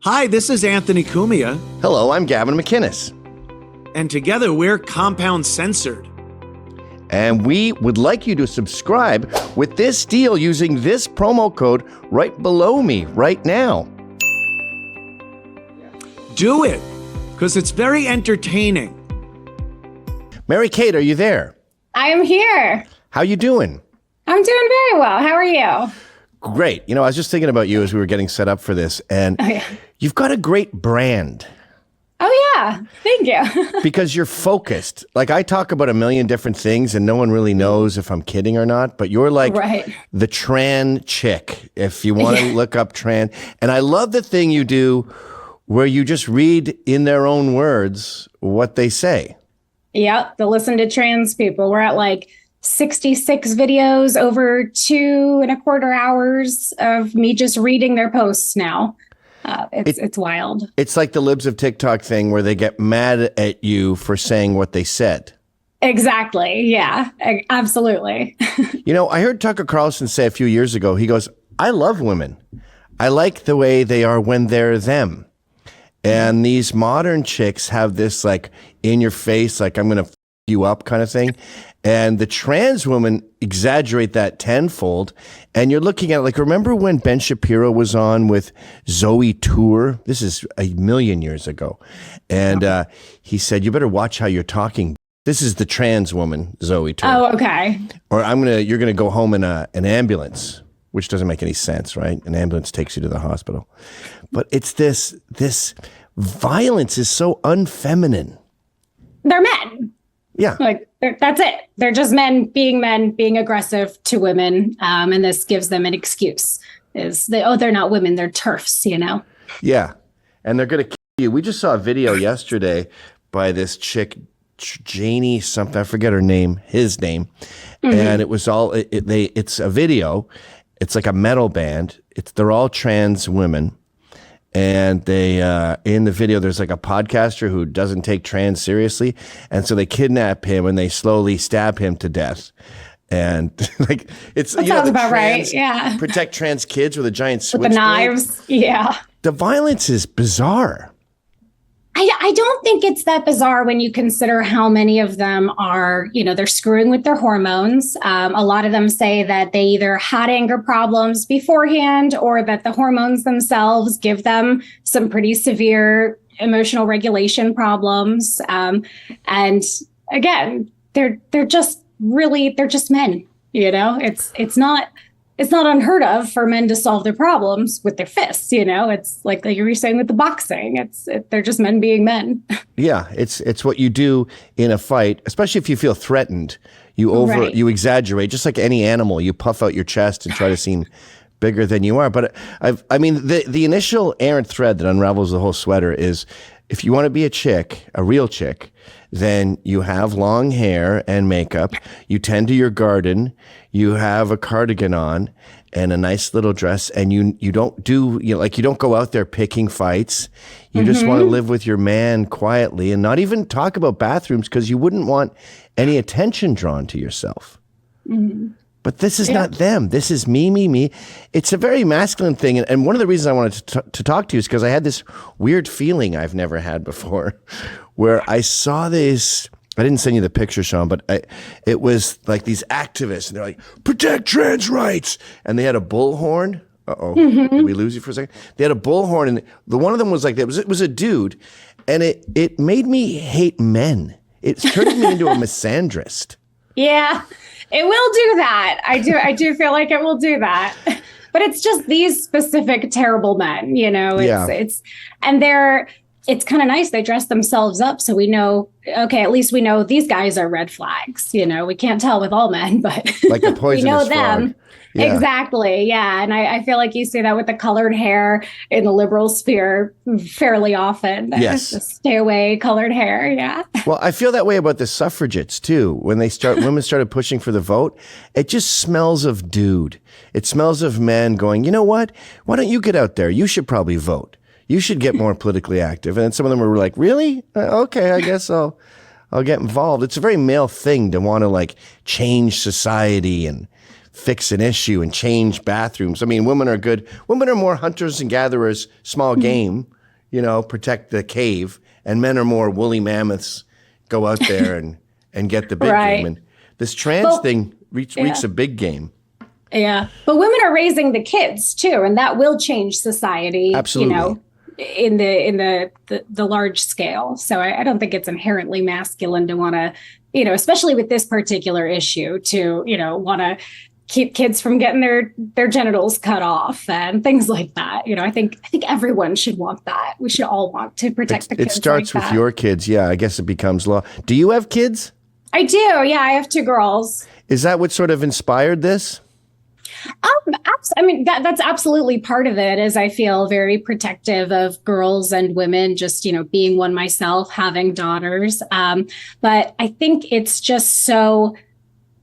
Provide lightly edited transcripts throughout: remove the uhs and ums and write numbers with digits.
Hi, this is Anthony Cumia, Hello, I'm Gavin McInnes. and together we're Compound Censored. And we would like you to subscribe with this deal using this promo code right below me right now. Do it, because it's very entertaining. MaryCate, are you there? I'm here. How you doing? I'm doing very well. How are you? Great. You know, I was just thinking about you as we were getting set up for this, and you've got a great brand. Oh, yeah. Thank you. Because you're focused. Like, I talk about a million different things and no one really knows if I'm kidding or not, but you're like the tran chick, if you want to look up tran. And I love the thing you do where you just read in their own words what they say. Yep. To listen to trans people. We're at like 66 videos, over 2.25 hours of me just reading their posts now. It's wild. It's like the libs of TikTok thing where they get mad at you for saying what they said. Exactly. Yeah, absolutely. You know, I heard Tucker Carlson say a few years ago, he goes, I love women. I like the way they are when they're them. And these modern chicks have this like in your face, like I'm going to f you up kind of thing. And the trans women exaggerate that tenfold. And you're looking at like, remember when Ben Shapiro was on with Zoe Tour? This is a million years ago. And he said, you better watch how you're talking. This is the trans woman, Zoe Tour. Oh, okay. Or you're going to go home in an ambulance, which doesn't make any sense, right? An ambulance takes you to the hospital. But it's this violence is so unfeminine. They're men. Yeah. Like, that's it. They're just men being aggressive to women. And this gives them an excuse. They're not women, they're TERFs, you know? Yeah. And they're going to kill you. We just saw a video yesterday by this chick, Janie something, I forget her name, his name. And it was all, it's a video. It's like a metal band. They're all trans women. And they, in the video, there's like a podcaster who doesn't take trans seriously. And so they kidnap him and they slowly stab him to death. And like, it's, that sounds about right. Yeah. Protect trans kids with a giant switchblade. With the knives. Yeah. The violence is bizarre. I don't think it's that bizarre when you consider how many of them are, they're screwing with their hormones. A lot of them say that they either had anger problems beforehand or that the hormones themselves give them some pretty severe emotional regulation problems. And again, they're just men, it's not unheard of for men to solve their problems with their fists, It's like you were saying with the boxing. They're just men being men. Yeah, it's what you do in a fight, especially if you feel threatened. You exaggerate, just like any animal. You puff out your chest and try to seem bigger than you are. But the initial errant thread that unravels the whole sweater is, if you want to be a real chick, then you have long hair and makeup, you tend to your garden, you have a cardigan on and a nice little dress, and you don't go out there picking fights. You just want to live with your man quietly and not even talk about bathrooms because you wouldn't want any attention drawn to yourself. But this is not them. This is me. It's a very masculine thing. And one of the reasons I wanted to talk to you is because I had this weird feeling I've never had before where I saw this. I didn't send you the picture, Sean, but it was like these activists and they're like, protect trans rights. And they had a bullhorn. Uh-oh. Did we lose you for a second? They had a bullhorn, and the one of them was like, it was a dude. And it made me hate men. It turned me into a misandrist. Yeah. It will do that. I do feel like it will do that. But it's just these specific terrible men, it's kind of nice. They dress themselves up so we know, okay, at least we know these guys are red flags. We can't tell with all men, but like a poisonous we know frog. them. Yeah. Exactly. Yeah. And I feel like you see that with the colored hair in the liberal sphere fairly often. Yes. Just stay away, colored hair. Yeah. Well, I feel that way about the suffragettes too. When women started pushing for the vote, it just smells of dude. It smells of men going, you know what? Why don't you get out there? You should probably vote. You should get more politically active. And then some of them were like, really? Okay, I guess I'll get involved. It's a very male thing to want to like change society and fix an issue and change bathrooms. I mean, women are good. Women are more hunters and gatherers, small game, protect the cave. And men are more woolly mammoths, go out there and get the big game. And this trans thing reached a big game. Yeah. But women are raising the kids too, and that will change society. Absolutely. In the large scale. So I don't think it's inherently masculine to want to, especially with this particular issue, to, want to keep kids from getting their genitals cut off and things like that. I think everyone should want that. We should all want to protect the kids. It starts with your kids. Yeah, I guess it becomes law. Do you have kids? I do. Yeah, I have 2 girls. Is that what sort of inspired this? I mean, that's absolutely part of it, is I feel very protective of girls and women, just, being one myself, having daughters. But I think it's just so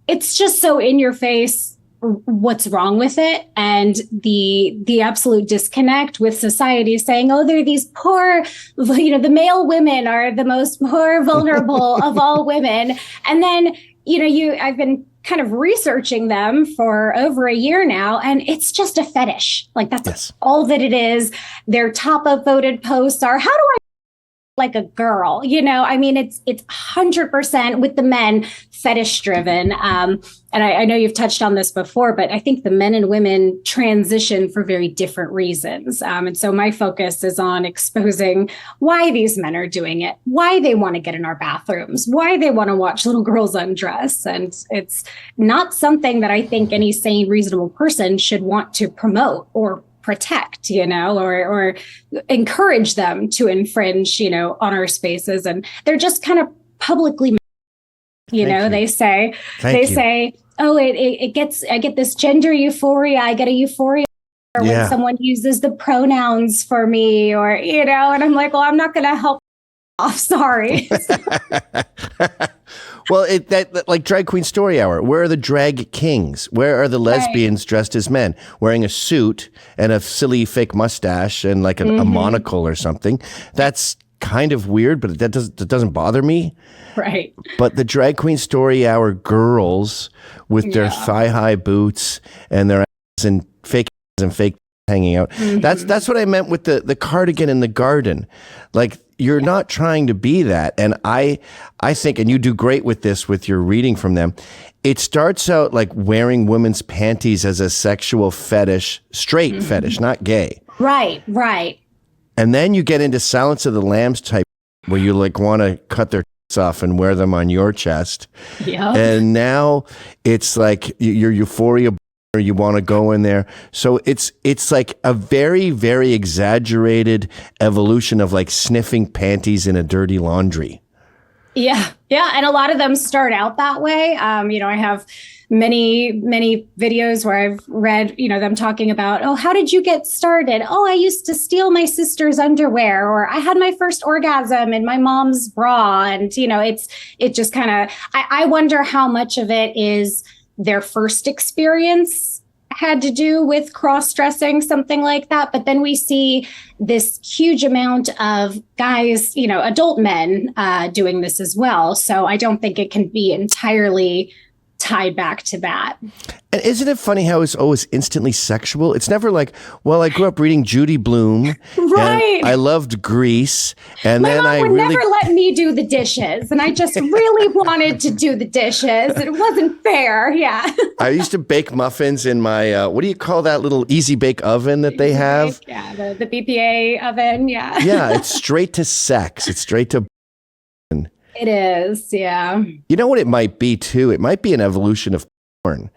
in your face what's wrong with it, and the absolute disconnect with society saying, oh, they're these poor, the male women are the most poor, vulnerable of all women. And then, I've been kind of researching them for over a year now, and it's just a fetish. Like, that's all that it is. Their top of voted posts are, how do I like a girl? I mean, it's 100% with the men fetish driven. And I know you've touched on this before, but I think the men and women transition for very different reasons. And so my focus is on exposing why these men are doing it, why they want to get in our bathrooms, why they want to watch little girls undress. And it's not something that I think any sane, reasonable person should want to promote or protect, or encourage them to infringe, on our spaces. And they're just kind of publicly, they say, oh, I get this gender euphoria. I get a euphoria when someone uses the pronouns for me, or, and I'm like, well, I'm not going to help off. Sorry. Well, that like Drag Queen Story Hour. Where are the drag kings? Where are the lesbians dressed as men, wearing a suit and a silly fake mustache and like a monocle or something? That's kind of weird, but that doesn't bother me. Right. But the Drag Queen Story Hour girls with their thigh-high boots and their ass and fake hanging out. That's what I meant with the cardigan in the garden. Like, you're not trying to be that. And I think, and you do great with this with your reading from them, it starts out like wearing women's panties as a sexual fetish, straight fetish, not gay. Right. And then you get into Silence of the Lambs type, where you like want to cut their off and wear them on your chest. Yeah. And now it's like your euphoria, or you want to go in there. So it's like a very, very exaggerated evolution of like sniffing panties in a dirty laundry. Yeah. And a lot of them start out that way. I have many videos where I've read, them talking about, oh, how did you get started? Oh, I used to steal my sister's underwear, or I had my first orgasm in my mom's bra. And, it just kind of, I wonder how much of it is their first experience had to do with cross-dressing, something like that. But then we see this huge amount of guys, adult men doing this as well. So I don't think it can be entirely tied back to that. And isn't it funny how it's always instantly sexual? It's never like, well, I grew up reading Judy Blume. Right. And I loved Grease. And my then mom I would really never let me do the dishes. And I just really wanted to do the dishes. It wasn't fair. Yeah. I used to bake muffins in my, what do you call that little easy bake oven that they have? Yeah, the BPA oven. Yeah. Yeah, it's straight to sex. It's straight to. It is, yeah. You know what it might be, too? It might be an evolution of porn.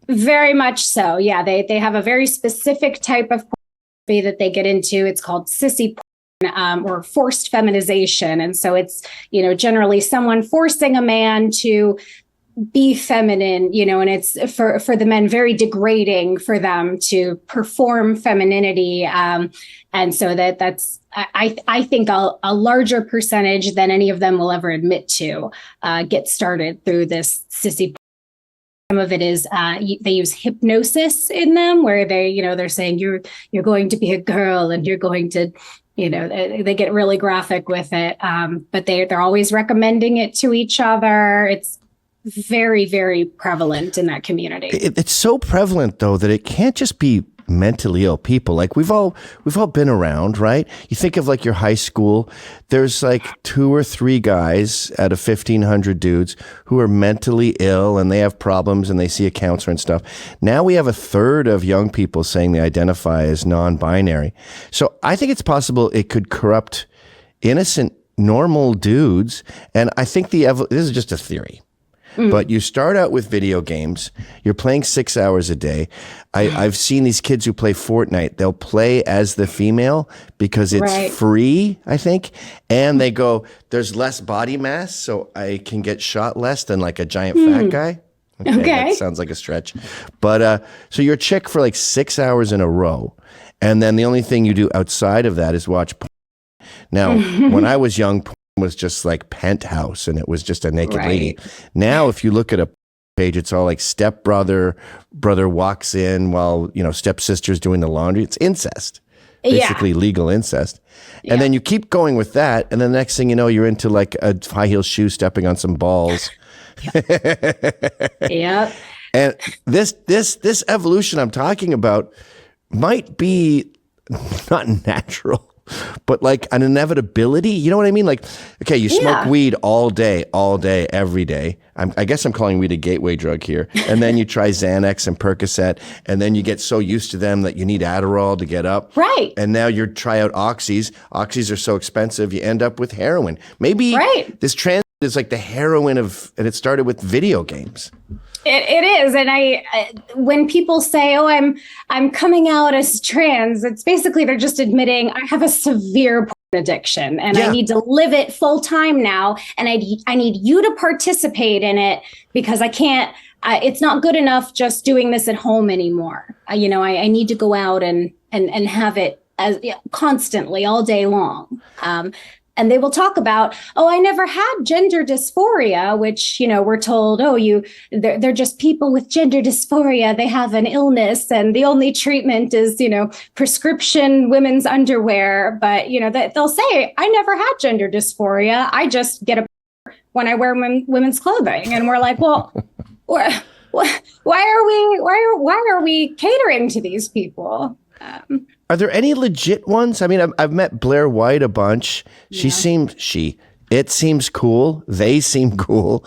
Very much so, yeah. They have a very specific type of porn that they get into. It's called sissy porn, or forced feminization. And so it's, generally someone forcing a man to be feminine, and it's for the men very degrading for them to perform femininity. And so that's, I think a larger percentage than any of them will ever admit to get started through this sissy. Some of it is they use hypnosis in them, where they're saying you're going to be a girl and you're going to, they get really graphic with it. But they're always recommending it to each other. It's very, very prevalent in that community. It's so prevalent, though, that it can't just be mentally ill people. Like we've all been around, right? You think of like your high school, there's like 2 or 3 guys out of 1,500 dudes who are mentally ill and they have problems and they see a counselor and stuff. Now we have a third of young people saying they identify as non-binary. So I think it's possible it could corrupt innocent, normal dudes. And I think this is just a theory. But you start out with video games. You're playing 6 hours a day. I've seen these kids who play Fortnite. They'll play as the female because it's free, I think. And they go, there's less body mass, so I can get shot less than like a giant fat guy. Okay. That sounds like a stretch. But so you're a chick for like 6 hours in a row. And then the only thing you do outside of that is watch porn. Now, when I was young, porn was just like Penthouse and it was just a naked lady. Now, if you look at a page, it's all like stepbrother, brother walks in while, stepsister's doing the laundry. It's incest, basically legal incest. And then you keep going with that. And then the next thing you know, you're into like a high heel shoe stepping on some balls. Yep. And this evolution I'm talking about might be not natural, but like an inevitability. You know what I mean? Like, okay, you smoke weed all day, every day. I guess I'm calling weed a gateway drug here. And then you try Xanax and Percocet, and then you get so used to them that you need Adderall to get up. Right. And now you try out Oxys. Oxys are so expensive, you end up with heroin. Maybe this trans is like the heroin and it started with video games. It is. And when people say, oh, I'm coming out as trans, it's basically they're just admitting I have a severe porn addiction and I need to live it full time now. And I need you to participate in it because I can't, it's not good enough just doing this at home anymore. I need to go out and have it as constantly all day long. And they will talk about, oh, I never had gender dysphoria, which, we're told, they're just people with gender dysphoria. They have an illness and the only treatment is, prescription women's underwear. But, they'll say, I never had gender dysphoria. I just get when I wear women's clothing. And we're like, well, why are we catering to these people? Are there any legit ones? I mean, I've met Blair White a bunch. It seems cool. They seem cool.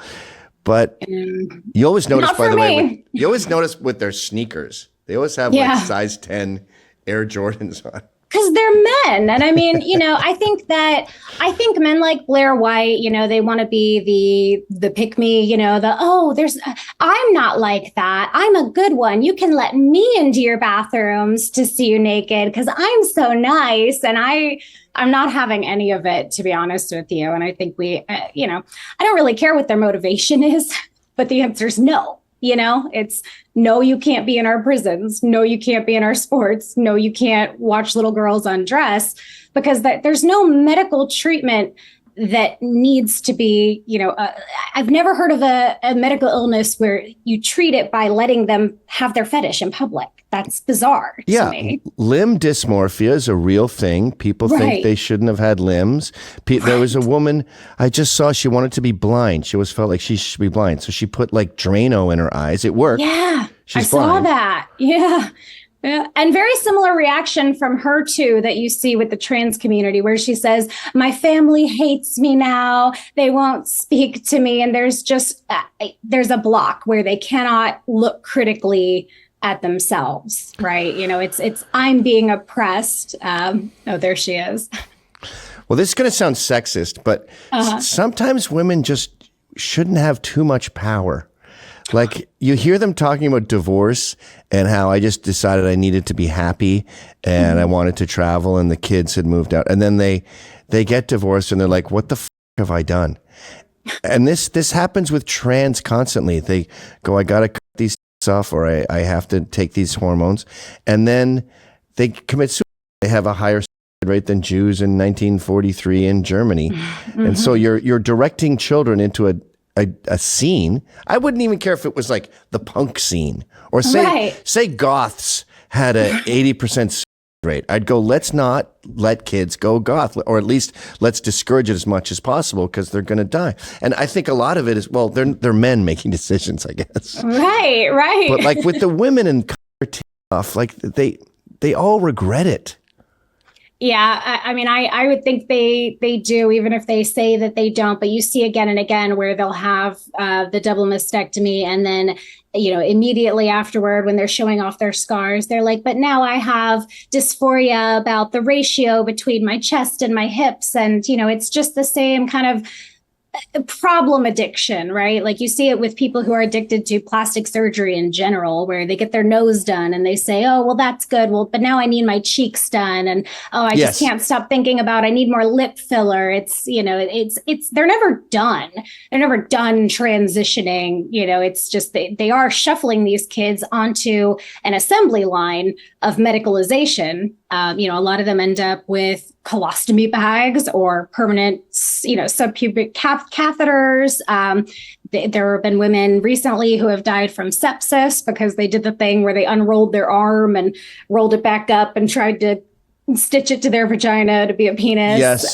But you always notice, by the way, you always notice with their sneakers. They always have like size 10 Air Jordans on. Because they're men. And I mean, I think men like Blair White, they want to be the pick me, I'm not like that. I'm a good one. You can let me into your bathrooms to see you naked because I'm so nice. And I'm not having any of it, to be honest with you. And I think I don't really care what their motivation is, but the answer is no. It's no, you can't be in our prisons. No, you can't be in our sports. No, you can't watch little girls undress because there's no medical treatment that needs to be, I've never heard of a medical illness where you treat it by letting them have their fetish in public. That's bizarre to me. Limb dysmorphia is a real thing. People think they shouldn't have had limbs. There was a woman I just saw, she wanted to be blind. She always felt like she should be blind. So she put like Drano in her eyes. It worked. Yeah, She's saw blind. that. Yeah. Yeah. And very similar reaction from her too that you see with the trans community where she says, my family hates me now. They won't speak to me. And there's a block where they cannot look critically at themselves, right? It's I'm being oppressed. There she is. Well, this is going to sound sexist, but sometimes women just shouldn't have too much power. Like you hear them talking about divorce and how I just decided I needed to be happy and I wanted to travel and the kids had moved out. And then they get divorced and they're like, what the f have I done? And this happens with trans constantly. They go, I got to cut these off or I have to take these hormones. And then they commit suicide. They have a higher rate than Jews in 1943 in Germany. And so you're directing children into a scene. I wouldn't even care if it was like the punk scene or say goths had a 80% rate. I'd go, let's not let kids go goth, or at least let's discourage it as much as possible because they're going to die. And I think a lot of it is, well, they're men making decisions, I guess. Right. But like with the women and stuff, like they all regret it. Yeah, I mean, I would think they do, even if they say that they don't. But you see again and again where they'll have the double mastectomy, and then, immediately afterward, when they're showing off their scars, they're like, but now I have dysphoria about the ratio between my chest and my hips. And, it's just the same kind of problem addiction, right? Like you see it with people who are addicted to plastic surgery in general, where they get their nose done and they say, oh, well, that's good. Well, but now I need my cheeks done. And, oh, I just can't stop thinking about, I need more lip filler. It's, they're never done. They're never done transitioning. It's just, they are shuffling these kids onto an assembly line of medicalization. A lot of them end up with colostomy bags or permanent, subpubic catheters. There have been women recently who have died from sepsis because they did the thing where they unrolled their arm and rolled it back up and tried to stitch it to their vagina to be a penis. Yes.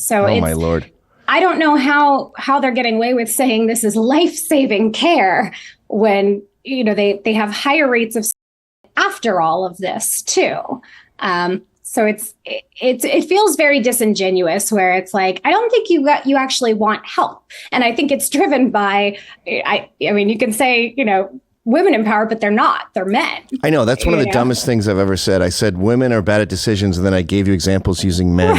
So oh, my Lord. I don't know how they're getting away with saying this is life-saving care when, they have higher rates of after all of this too. So it feels very disingenuous, where it's like, I don't think you actually want help. And I think it's driven by, I mean, you can say, women in power, but they're not, they're men. I know that's one of the dumbest things I've ever said. I said, women are bad at decisions. And then I gave you examples using men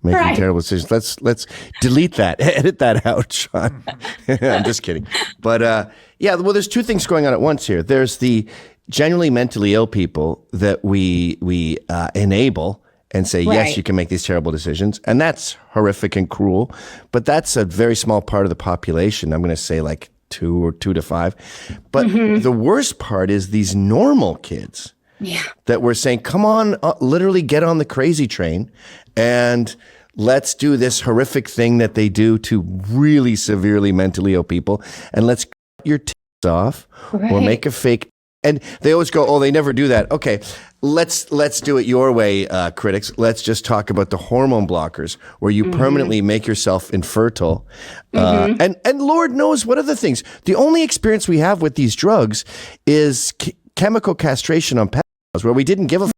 making terrible decisions. Let's delete that, edit that out, Sean. I'm just kidding. But well, there's two things going on at once here. There's the genuinely mentally ill people that we enable and say, yes, you can make these terrible decisions. And that's horrific and cruel, but that's a very small part of the population. I'm going to say like 2 to 5. But the worst part is these normal kids that we're saying, come on, literally get on the crazy train and let's do this horrific thing that they do to really severely mentally ill people. And let's cut your tits off or make a fake. And they always go, oh, they never do that. Okay, let's do it your way, critics. Let's just talk about the hormone blockers where you permanently make yourself infertile. And Lord knows what other things. The only experience we have with these drugs is chemical castration on pedophiles, where we didn't give a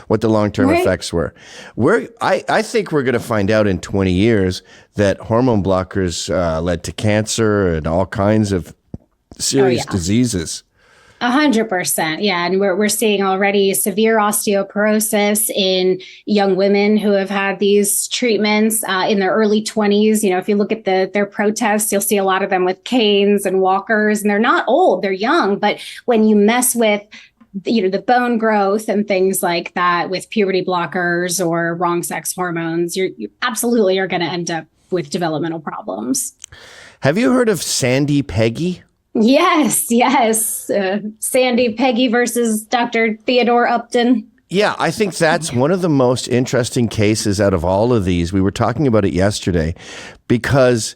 what the long-term effects were. I think we're going to find out in 20 years that hormone blockers led to cancer and all kinds of serious diseases. 100%. Yeah. And we're seeing already severe osteoporosis in young women who have had these treatments in their early 20s. If you look at their protests, you'll see a lot of them with canes and walkers, and they're not old, they're young. But when you mess with the bone growth and things like that with puberty blockers or wrong sex hormones, you absolutely are going to end up with developmental problems. Have you heard of Sandy Peggy? Yes. Sandy Peggy versus Dr. Theodore Upton. Yeah, I think that's one of the most interesting cases out of all of these. We were talking about it yesterday because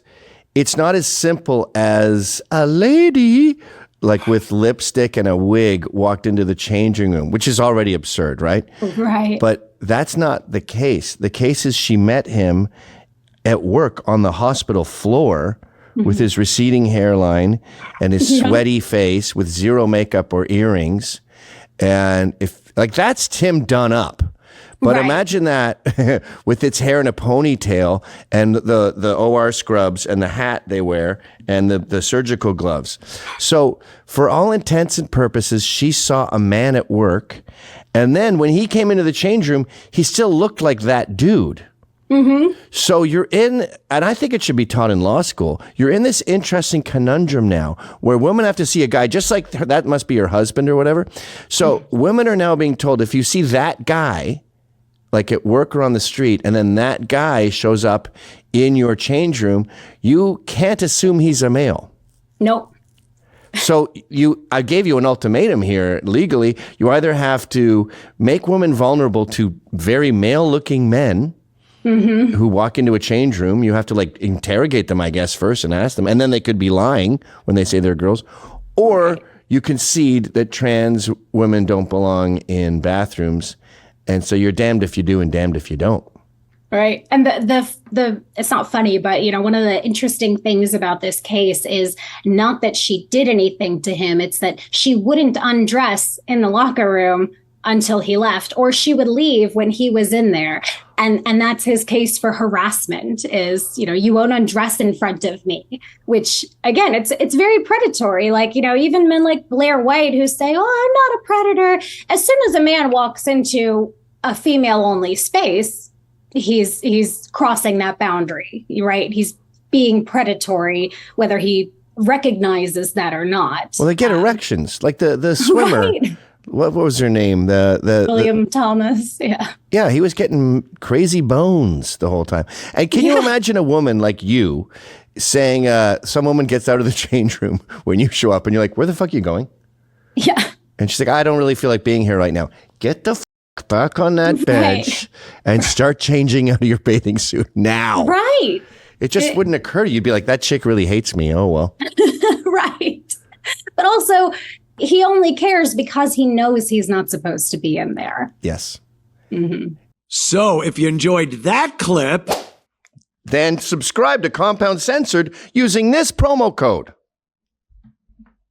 it's not as simple as a lady like with lipstick and a wig walked into the changing room, which is already absurd, right? Right. But that's not the case. The case is she met him at work on the hospital floor with his receding hairline and his sweaty face with zero makeup or earrings. And that's Tim done up. But imagine that with its hair in a ponytail and the OR scrubs and the hat they wear and the surgical gloves. So for all intents and purposes, she saw a man at work. And then when he came into the change room, he still looked like that dude. So you're in, and I think it should be taught in law school, you're in this interesting conundrum now where women have to see a guy just like that must be your husband or whatever. So women are now being told, if you see that guy like at work or on the street, and then that guy shows up in your change room, you can't assume he's a male. Nope. So I gave you an ultimatum here legally. You either have to make women vulnerable to very male-looking men who walk into a change room. You have to interrogate them, I guess, first and ask them. And then they could be lying when they say they're girls. Or you concede that trans women don't belong in bathrooms And so you're damned if you do and damned if you don't. Right. And the it's not funny, but, one of the interesting things about this case is not that she did anything to him. It's that she wouldn't undress in the locker room until he left, or she would leave when he was in there. And that's his case for harassment is, you won't undress in front of me, which again, it's very predatory. Like, even men like Blair White who say, oh, I'm not a predator. As soon as a man walks into a female only space, he's crossing that boundary, right? He's being predatory, whether he recognizes that or not. Well, they get erections like the swimmer. Right. What was her name? William Thomas. Yeah. Yeah, he was getting crazy bones the whole time. And can you imagine a woman like you saying, some woman gets out of the change room when you show up and you're like, where the fuck are you going? Yeah. And she's like, I don't really feel like being here right now. Get the fuck back on that bench and start changing out of your bathing suit now. Right. It just wouldn't occur to you. You'd be like, that chick really hates me. Oh, well. Right. But also, he only cares because he knows he's not supposed to be in there. Yes. Mm-hmm. So if you enjoyed that clip, then subscribe to Compound Censored using this promo code.